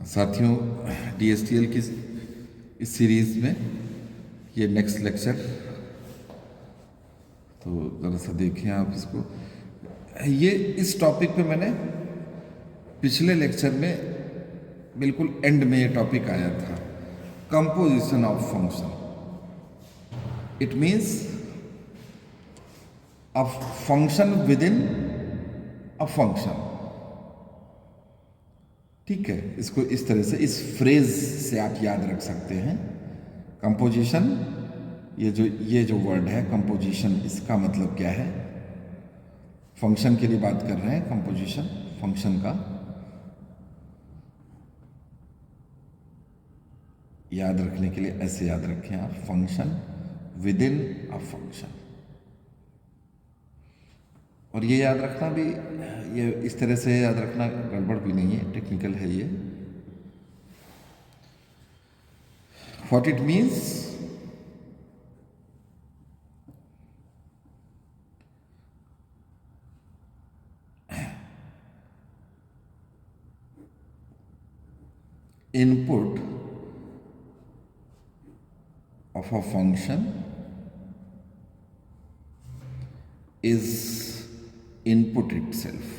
साथियों, DSTL की इस सीरीज़ में ये नेक्स्ट लेक्चर, तो ज़रा सा देखें आप इसको। ये इस टॉपिक पे मैंने पिछले लेक्चर में बिल्कुल एंड में ये टॉपिक आया था, composition of function. It means a function with in a function. ठीक है, इसको इस तरह से, इस फ्रेज से आप याद रख सकते हैं। कंपोजिशन, ये जो वर्ड है कंपोजिशन, इसका मतलब क्या है? फंक्शन के लिए बात कर रहे हैं। कंपोजिशन फंक्शन का याद रखने के लिए ऐसे याद रखें आप, function with in a function. और ये याद रखना भी, ये इस तरह से याद रखना गड़बड़ भी नहीं है, टेक्निकल है ये। What it means, input of a function is input itself,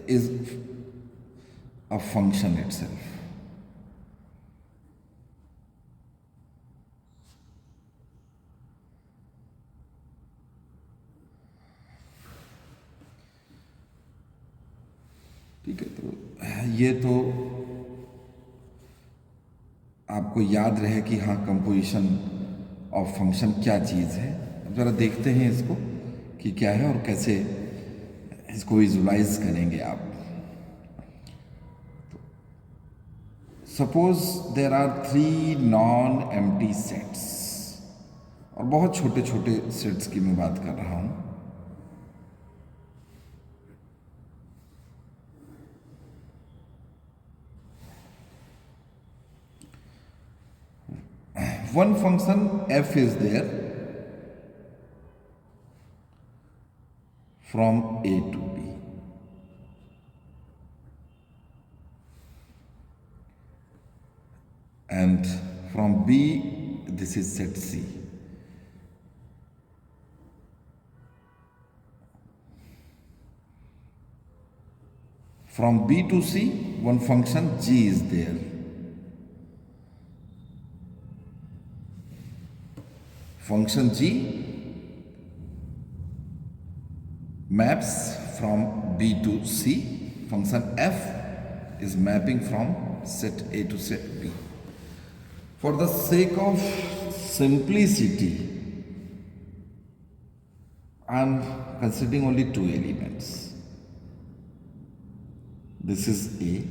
is a function itself. ठीक है, तो ये तो आपको याद रहे कि हाँ, कंपोजिशन ऑफ फंक्शन क्या चीज़ है। अब ज़रा देखते हैं इसको कि क्या है और कैसे इसको विजुलाइज करेंगे आप। Suppose there are 3 non empty sets, और बहुत छोटे छोटे सेट्स की मैं बात कर रहा हूँ। One function f is there from A to B. And from B, this is set C. From B to C, one function G is there. Function G maps from B to C. Function f is mapping from set A to set B. For the sake of simplicity, I am considering only 2 elements. This is A,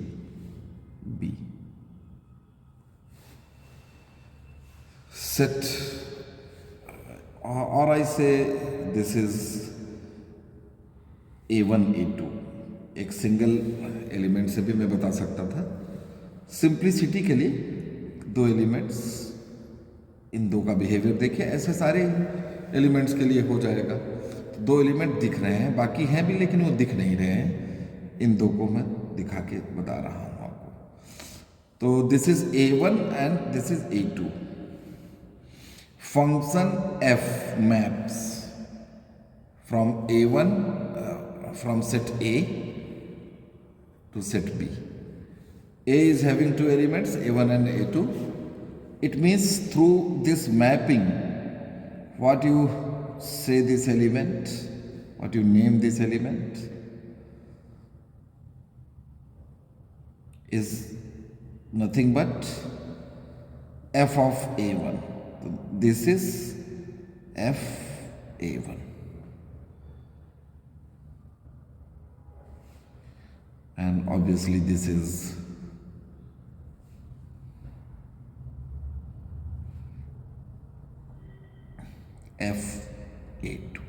B. Set, or I say this is A1, A2. एक single element से भी मैं बता सकता था। Simplicity के लिए 2 elements, इन 2 का बिहेवियर देखिए, ऐसे सारे एलिमेंट्स के लिए हो जाएगा। तो 2 एलिमेंट दिख रहे हैं, बाकी हैं भी लेकिन वो दिख नहीं रहे हैं। इन 2 को मैं दिखा के बता रहा हूँ आपको। तो this is A1 and this is A2. Function f maps from A1, from set A to set B. A is having 2 elements, A1 and A2. It means through this mapping, what you say this element, what you name this element, is nothing but f of A1. This is f A1, and obviously this is f A2.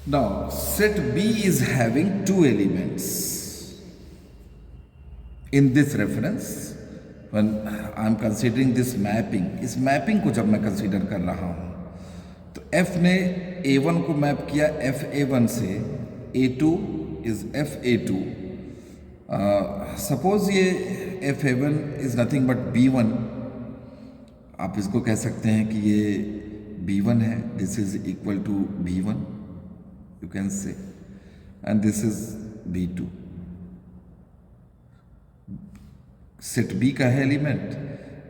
Now set B is having 2 elements. In this reference, when I am considering this mapping, इस mapping को जब मैं consider कर रहा हूँ, तो f ने A1 को मैप किया f A1 से, A2 is f A2 suppose ये F11 is nothing but B1, आप इसको कह सकते हैं कि ये B1 है, this is equal to B1 you can say, and this is B2। Set B का है एलिमेंट,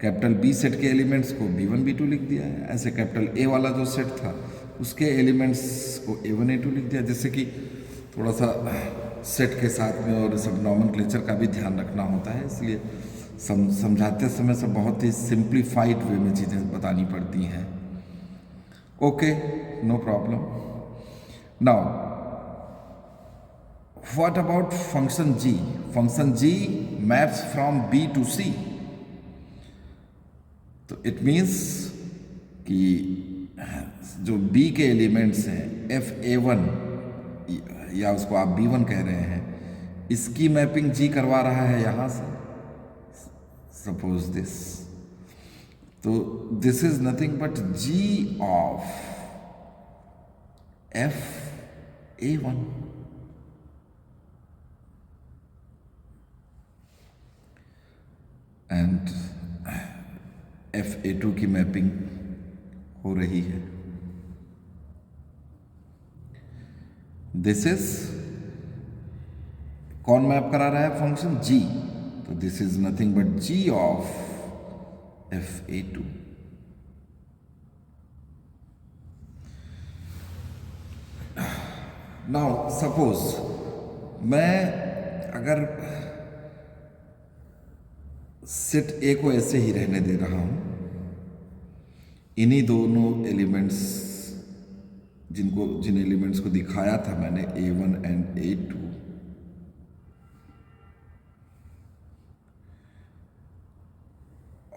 कैपिटल B सेट के एलिमेंट्स को B1 B2 लिख दिया है, ऐसे कैपिटल A वाला जो सेट था उसके एलिमेंट्स को A1 A2 लिख दिया। जैसे कि थोड़ा सा सेट के साथ में और सब नॉमेनक्लेचर का भी ध्यान रखना होता है, इसलिए समझाते समय सब बहुत ही सिंप्लीफाइड वे में चीज़ें बतानी पड़ती हैं। Okay, no problem. Now what about function G? Function G maps from B to C, तो इट मीन्स कि जो B के एलिमेंट्स हैं F(a1) या उसको आप B1 कह रहे हैं, इसकी मैपिंग G करवा रहा है यहां से, सपोज दिस, तो this is nothing but G of F(a1). And F(a2) की मैपिंग हो रही है। दिस इज कौन मैप करा रहा है? फंक्शन G, तो this is nothing but G of F(a2). Now suppose मैं अगर सेट A को ऐसे ही रहने दे रहा हूं, इन्हीं दोनों एलिमेंट्स जिन एलिमेंट्स को दिखाया था मैंने A1 एंड A2,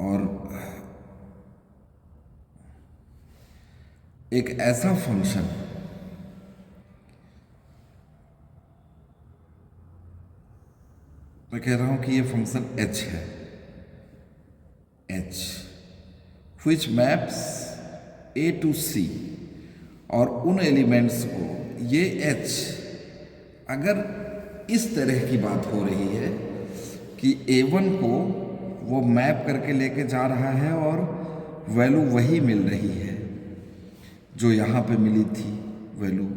और एक ऐसा फंक्शन मैं कह रहा हूं कि ये फंक्शन h है, h which maps A to C, और उन एलिमेंट्स को ये h अगर इस तरह की बात हो रही है कि A1 को वो मैप करके लेके जा रहा है और वैल्यू वही मिल रही है जो यहाँ पे मिली थी वैल्यू,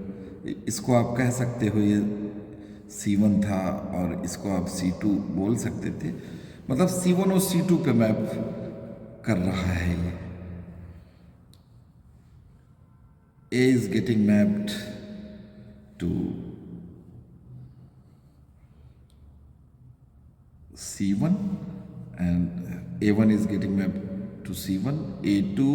इसको आप कह सकते हो ये C1 था और इसको आप C2 बोल सकते थे, मतलब C1 और C2 पे मैप कर रहा है ये। A is getting mapped to C1 and A1 is getting mapped to C1, A2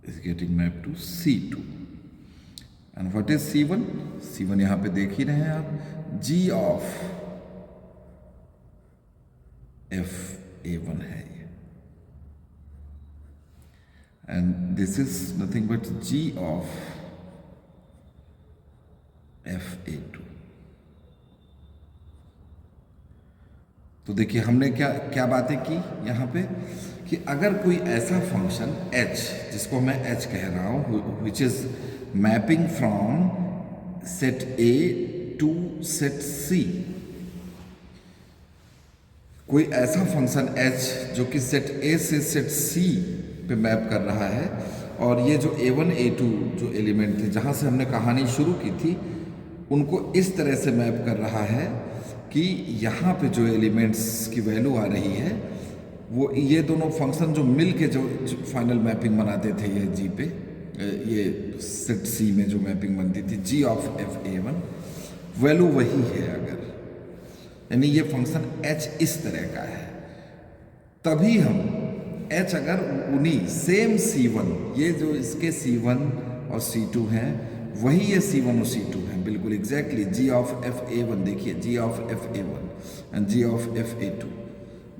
is getting mapped to C2, and what is C1? C1 यहां पे देख ही रहे हैं आप, G of F(a1) है ये, and this is nothing but G of F(a2). तो देखिए हमने क्या बातें की यहाँ पे कि अगर कोई ऐसा फंक्शन h, जिसको मैं h कह रहा हूँ, which is mapping from set A to set C, कोई ऐसा फंक्शन h जो कि सेट A से सेट C पे मैप कर रहा है, और ये जो A1 A2 जो एलिमेंट थे जहाँ से हमने कहानी शुरू की थी, उनको इस तरह से मैप कर रहा है कि यहाँ पे जो एलिमेंट्स की वैल्यू आ रही है वो ये दोनों फंक्शन जो मिल के जो फाइनल मैपिंग बनाते थे ये G पे, ये सेट C में जो मैपिंग बनती थी G ऑफ F(a1), वैल्यू वही है अगर, यानी ये फंक्शन h इस तरह का है, तभी हम h अगर उन्हीं सेम C1, ये जो इसके C1 और C2 हैं वही ये C1 और C2 हैं, बिल्कुल एग्जैक्टली G ऑफ F(a1), देखिए G of F(a1) and G of F(a2)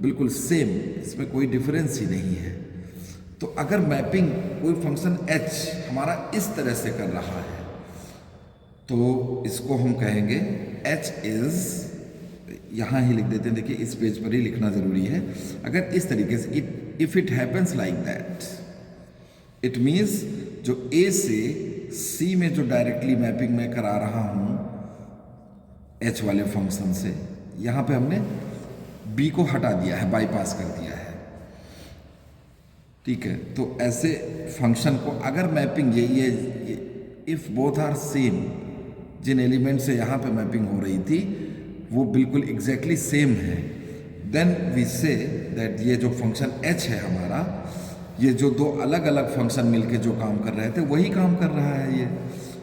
बिल्कुल सेम, इसमें कोई डिफरेंस ही नहीं है। तो अगर मैपिंग कोई फंक्शन h हमारा इस तरह से कर रहा है तो इसको हम कहेंगे h इज, यहाँ ही लिख देते हैं, देखिए इस पेज पर ही लिखना जरूरी है, अगर इस तरीके से if it happens like that, it means जो A से सी में जो डायरेक्टली मैपिंग मैं करा रहा हूँ एच वाले फंक्शन से, यहाँ पे हमने बी को हटा दिया है, बाईपास कर दिया है। ठीक है, तो ऐसे फंक्शन को अगर मैपिंग ये इफ बोथ आर सेम, जिन एलिमेंट से यहाँ पे मैपिंग हो रही थी वो बिल्कुल एग्जैक्टली सेम है, देन वी से दैट ये जो फंक्शन h है हमारा, ये जो दो अलग अलग फंक्शन मिलके जो काम कर रहे थे वही काम कर रहा है ये।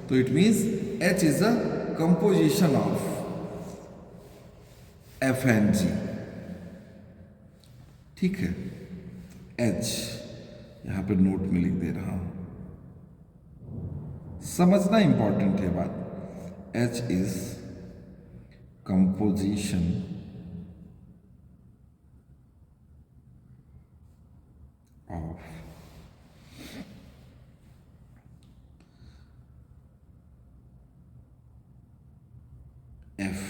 तो it means h is a composition of f and g। ठीक है, h यहाँ पे नोट में लिख दे रहा हूं, समझना इंपॉर्टेंट है बात। h is composition of f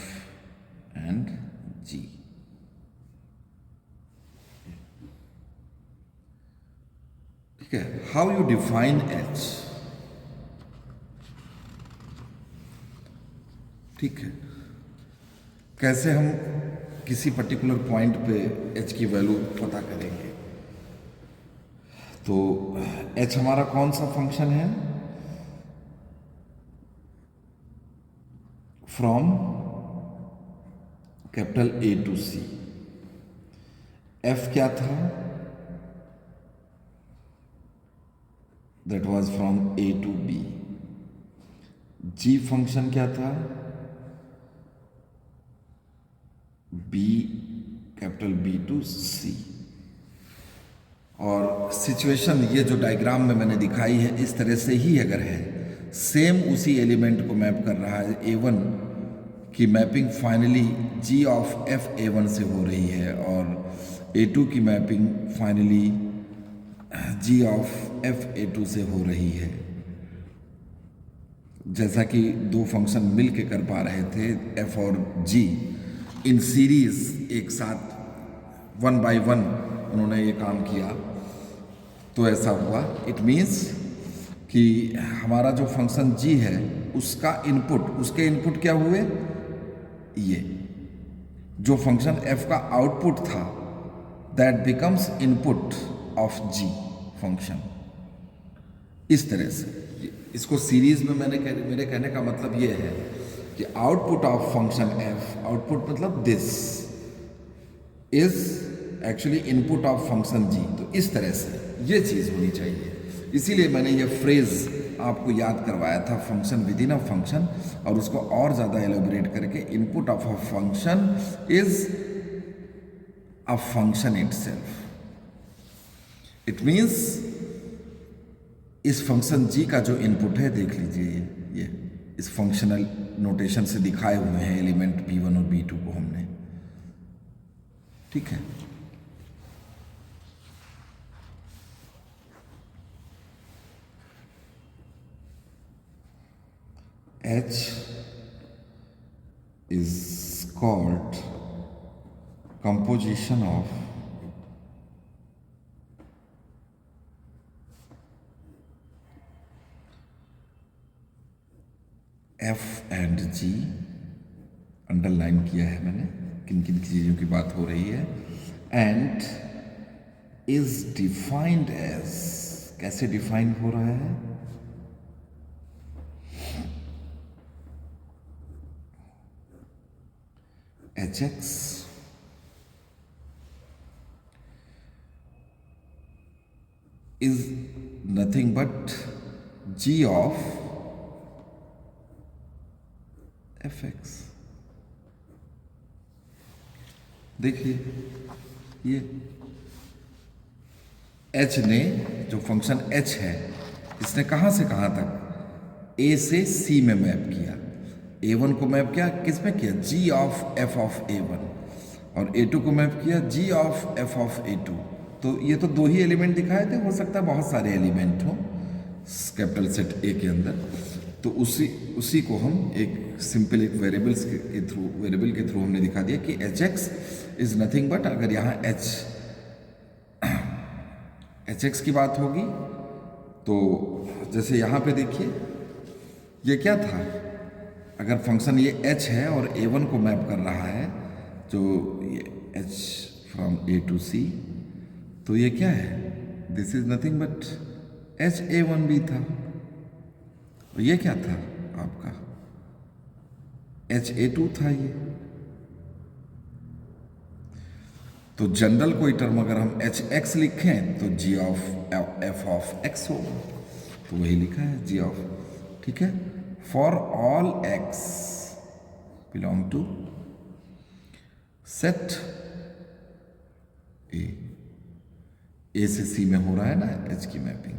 and g। ठीक है, हाउ यू डिफाइन h। ठीक है, कैसे हम किसी पर्टिकुलर पॉइंट पे h की वैल्यू पता करेंगे। तो h हमारा कौन सा फंक्शन है, from capital A to C। f क्या था, that was from A to B। g function क्या था, B capital B to C। और सिचुएशन ये जो डायग्राम में मैंने दिखाई है इस तरह से ही अगर है, सेम उसी एलिमेंट को मैप कर रहा है, A1 की mapping finally G of F A1 से हो रही है और A2 की mapping finally G of F A2 से हो रही है। जैसा कि दो फंक्शन मिल के कर पा रहे थे F और G इन सीरीज एक साथ 1 by 1 उन्होंने ये काम किया, तो ऐसा हुआ। इट मीन्स कि हमारा जो फंक्शन g है उसका इनपुट, उसके इनपुट क्या हुए, ये जो फंक्शन f का आउटपुट था that becomes input of g function. इस तरह से इसको सीरीज में मेरे कहने का मतलब ये है कि output of function f, output मतलब this is actually input of function g। तो इस तरह से ये चीज होनी चाहिए, इसीलिए मैंने ये फ्रेज आपको याद करवाया था, function with in a function, और उसको और ज्यादा एलोबरेट करके input of a function is a function itself. It means इस फंक्शन g का जो इनपुट है, देख लीजिए ये इस फंक्शनल नोटेशन से दिखाए हुए हैं एलिमेंट b1 और b2 को हमने। ठीक है, h is called composition of f and g। Underline किया है मैंने किन किन चीजों की बात हो रही है। एंड इज डिफाइंड एज, कैसे डिफाइन हो रहा है, hx is nothing but g of fx। देखिए ये h ने, जो फंक्शन h है, इसने कहां से कहां तक a से c में मैप किया। a1 को मैप किया, किस में किया, g of f of a1, और a2 को मैप किया g of f of a2। तो ये तो दो ही एलिमेंट दिखाए थे, हो सकता है बहुत सारे एलिमेंट हो कैपिटल सेट A के अंदर। तो उसी को हम एक सिंपल एक वेरिएबल के थ्रू हमने दिखा दिया कि hx इज नथिंग बट, अगर यहाँ hx की बात होगी तो जैसे यहाँ पे देखिए ये क्या था? अगर फंक्शन ये h है और a1 को मैप कर रहा है, जो ये h from a to c, तो ये क्या है? This is nothing but h a1 भी था। तो ये क्या था आपका? h a2 था ये। तो जनरल कोई टर्म अगर हम एच एक्स लिखें तो g of f of x होगा। तो वही लिखा है g ऑफ, ठीक है। For all x belong to set A से सी में हो रहा है ना h की mapping.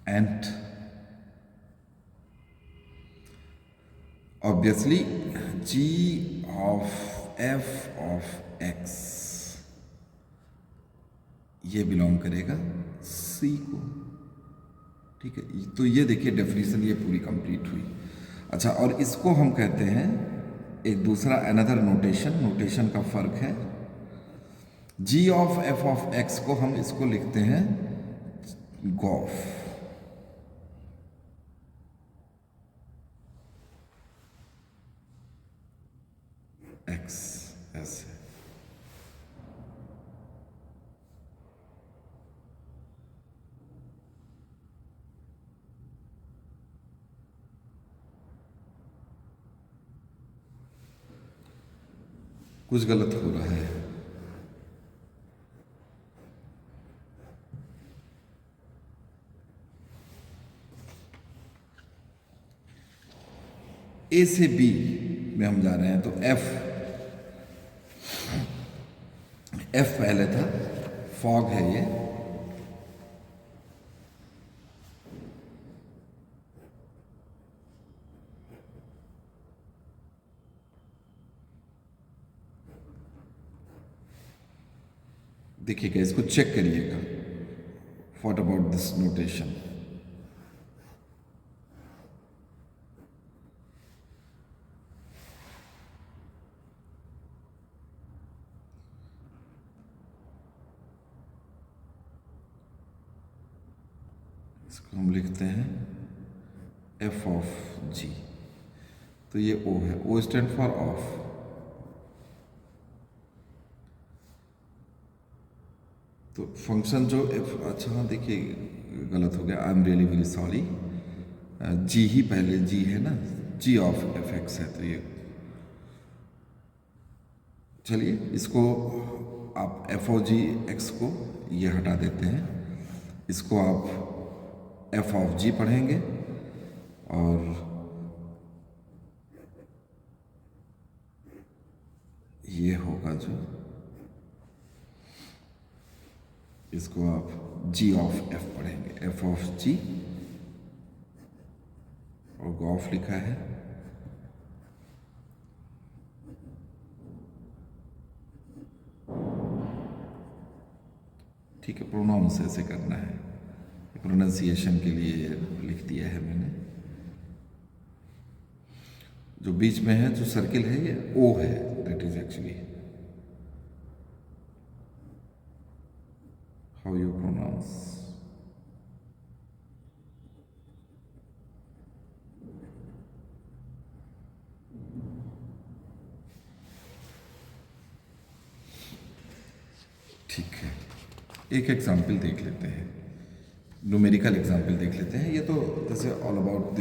And obviously g of f of x ये बिलोंग करेगा c को, ठीक है। तो ये देखिए डेफिनेशन ये पूरी कंप्लीट हुई। अच्छा, और इसको हम कहते हैं एक दूसरा अनदर नोटेशन का फर्क है। g of f of x को हम इसको लिखते हैं गॉफ, x ऐसे। कुछ गलत हो रहा है। ए से बी में हम जा रहे हैं, तो एफ पहले था, फॉग है ये। देखिएगा, इसको चेक करिएगा। What about this notation? इसको हम लिखते हैं एफ ऑफ जी। तो ये ओ है, ओ स्टैंड फॉर ऑफ। तो फंक्शन जो एफ, अच्छा हाँ देखिए गलत हो गया, I am really very sorry. G ही पहले जी है ना, जी ऑफ एफ एक्स है। तो ये चलिए इसको आप एफ ओ जी एक्स को ये हटा देते हैं, इसको आप एफ ऑफ जी पढ़ेंगे और ये होगा जो, इसको आप जी ऑफ एफ पढ़ेंगे, एफ ऑफ जी और गॉफ लिखा है। ठीक है, प्रोनाउंस ऐसे करना है, प्रोनाउंसिएशन के लिए लिख दिया है मैंने। जो बीच में है जो सर्किल है ये ओ है, that is actually how you pronounce. ठीक है, एक एग्जाम्पल देख लेते हैं, न्यूमेरिकल एग्जाम्पल देख लेते हैं। ये तो this is all about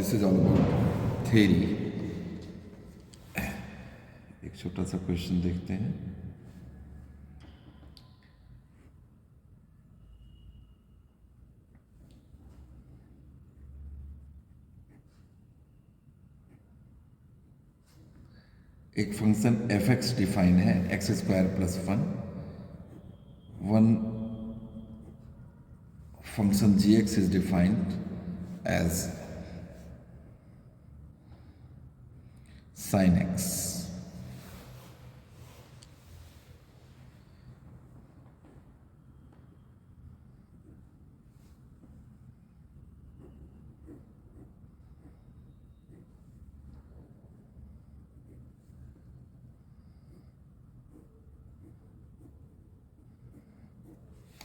theory. एक छोटा सा क्वेश्चन देखते हैं। एक फंक्शन एफ एक्स डिफाइन है, x square plus one function gx is defined as sin x.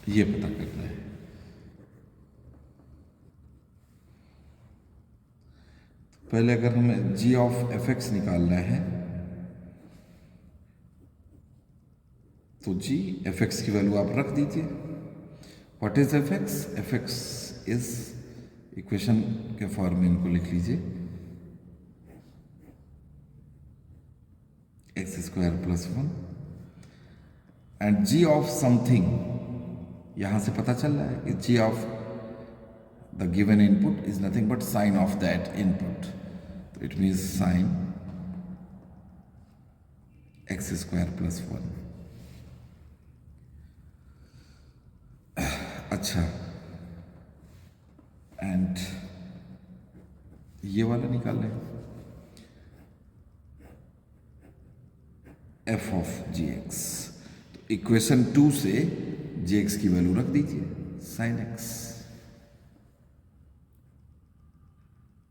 ये पता करना है। पहले अगर हमें जी ऑफ एफ एक्स निकालना है तो जी एफ एक्स की वैल्यू आप रख दीजिए। What is f x? F x is, equation के फॉर्म में इनको लिख लीजिए, x square plus one, and g of something, यहां से पता चल रहा है कि g of the given input is nothing but sine of that input, तो it means sine x square plus one. अच्छा, एंड ये वाला निकाल लें, एफ ऑफ जी एक्स, तो इक्वेशन 2 से जी एक्स की वैल्यू रख दीजिए, साइन एक्स,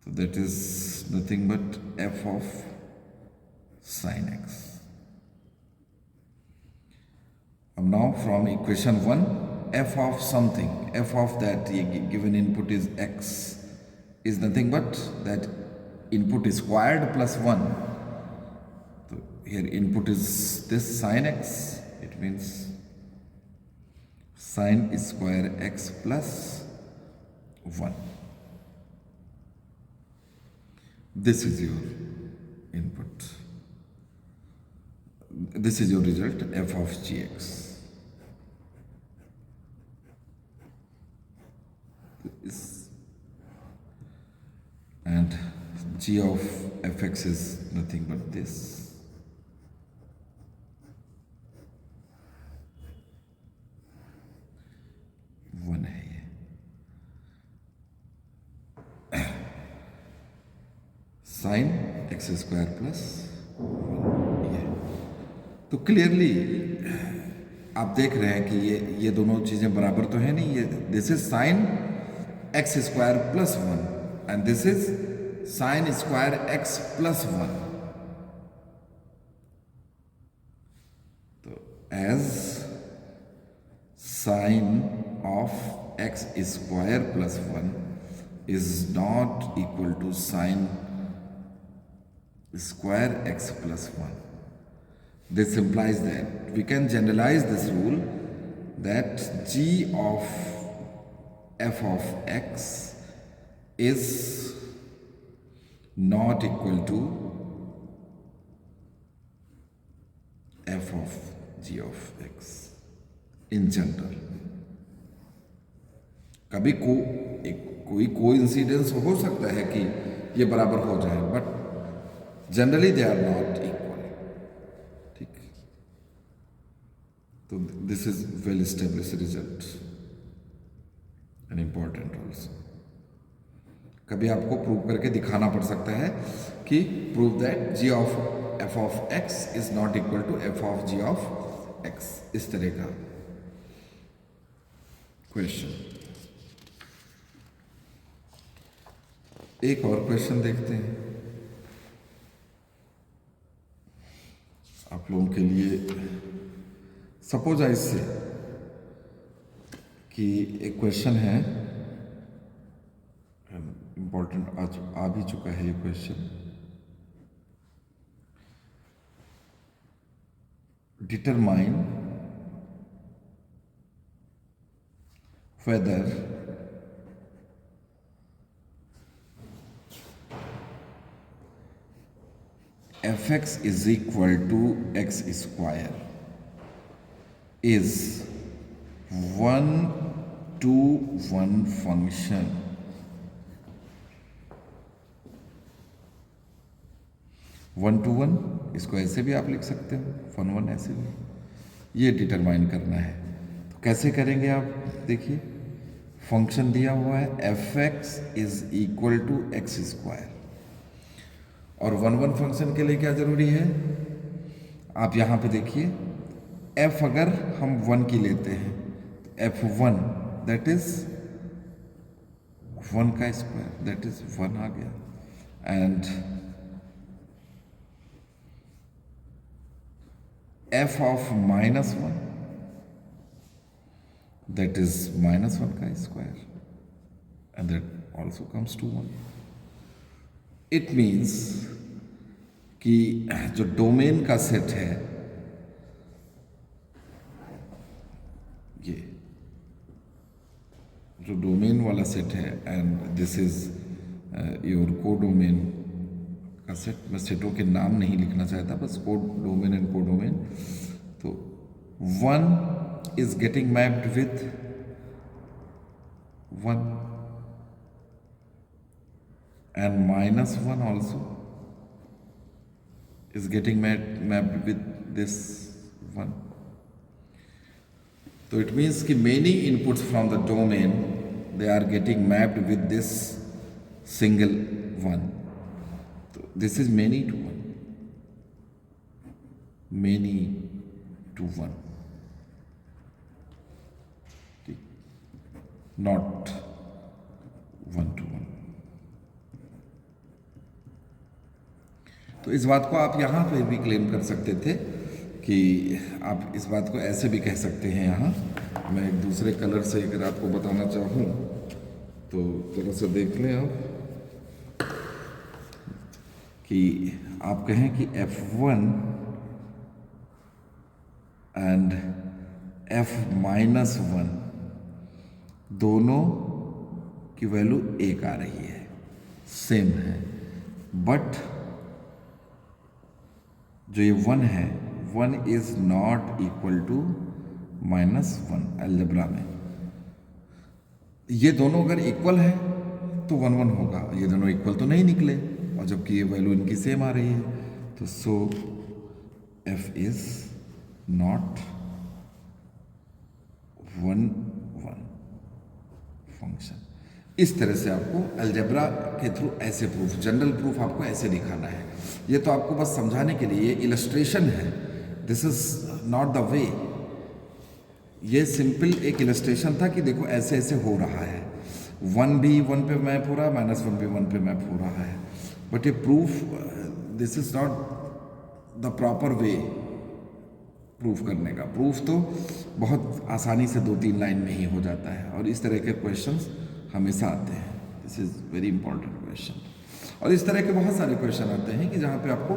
तो that is nothing but f of sine x. अब now from equation 1, f of something, f of that given input is x, is nothing but that input is squared plus 1. So here input is this sin x, it means sin square x plus 1. This is your input. This is your result, f of gx. And g of fx is nothing but this. One है ये, sign x square plus ये। तो clearly आप देख रहे हैं कि ये दोनों चीजें बराबर तो है नहीं, ये this is sine x square plus one and this is sine square x plus one. तो as sine of x square plus one is not equal to sine square x plus 1. This implies that we can generalize this rule that g of f of x is not equal to f of g of x in general. कभी कोई coincidence हो सकता है कि ये बराबर हो जाए, but generally they are not equal. ठीक, तो this is well establish result and important also. कभी आपको प्रूव करके दिखाना पड़ सकता है कि prove that G of F of X is not equal to F of G of X, इस तरह का क्वेश्चन। एक और क्वेश्चन देखते हैं आप लोगों के लिए। सपोज ऐसे कि एक क्वेश्चन है, इंपॉर्टेंट आज आ भी चुका है ये question. Determine whether fx is equal to x square is 1-to-1 function। One two one इसको ऐसे भी आप लिख सकते हो, वन वन ऐसे भी, ये डिटरमाइन करना है। तो कैसे करेंगे आप देखिए, फंक्शन दिया हुआ है fx is equal to X square, और वन वन फंक्शन के लिए क्या जरूरी है, आप यहां पे देखिए f अगर हम वन की लेते हैं तो f1 दैट इज वन का स्क्वायर, दैट इज वन आ गया, and f of minus one that is minus one का square, and that also comes to one. It means कि जो डोमेन का सेट है, ये जो डोमेन वाला सेट है, and this is your codomain का सेट। मैं सेटों के नाम नहीं लिखना चाहता, बस कोडोमेन एंड कोडोमेन। तो 1 is getting mapped with 1 and -1 also is getting mapped with this 1. So it means कि many inputs from the domain, they are getting mapped with this single 1. So this is many to 1, many to 1, not 1 to 1. तो इस बात को आप यहाँ पे भी claim कर सकते थे कि आप इस बात को ऐसे भी कह सकते हैं। यहाँ मैं एक दूसरे कलर से अगर आपको बताना चाहूँ तो थोड़ा सा देख लें आप, कि आप कहें कि F1 एंड F-1 दोनों की वैल्यू 1 आ रही है, सेम है, बट जो ये 1 है, 1 is not equal to -1 algebra में। ये दोनों अगर इक्वल है तो 1 1 होगा, ये दोनों इक्वल तो नहीं निकले, और जबकि ये वैल्यू इनकी सेम आ रही है, तो सो f इज नॉट 1 1 फंक्शन। इस तरह से आपको अलजेब्रा के थ्रू ऐसे प्रूफ, जनरल प्रूफ आपको ऐसे दिखाना है। ये तो आपको बस समझाने के लिए इलस्ट्रेशन है, this is not the way. ये सिंपल एक इलस्ट्रेशन था कि देखो ऐसे ऐसे हो रहा है, 1 भी 1 पे मैप हो रहा है, -1 भी 1 पे मैप हो रहा है, बट ये proof, this is not the proper way proof करने का। प्रूफ तो बहुत आसानी से 2-3 लाइन में ही हो जाता है, और इस तरह के क्वेश्चंस हमेशा आते हैं। This is very important question. और इस तरह के बहुत सारे क्वेश्चन आते हैं कि जहाँ पे आपको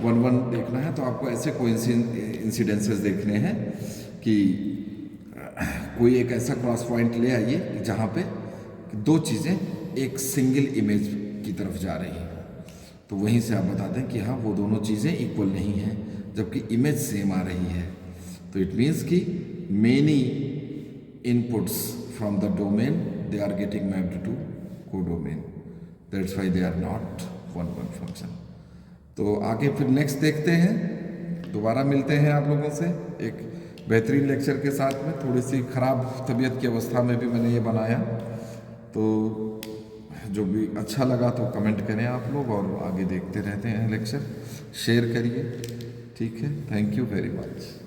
1 1 देखना है, तो आपको ऐसे कोइंसिडेंसेस देखने हैं कि कोई एक ऐसा क्रॉस पॉइंट ले आइए कि जहाँ पे 2 चीज़ें एक सिंगल इमेज की तरफ जा रही हैं, तो वहीं से आप बता दें कि हाँ वो दोनों चीज़ें इक्वल नहीं हैं, जबकि इमेज सेम आ रही है। तो इट मीन्स कि many inputs from the domain, they are getting mapped to codomain, that's why they are not 1 1 function। तो आगे फिर नेक्स्ट देखते हैं, दोबारा मिलते हैं आप लोगों से एक बेहतरीन लेक्चर के साथ में। थोड़ी सी ख़राब तबीयत की अवस्था में भी मैंने ये बनाया, तो जो भी अच्छा लगा तो कमेंट करें आप लोग, और आगे देखते रहते हैं लेक्चर, शेयर करिए, ठीक है। Thank you very much.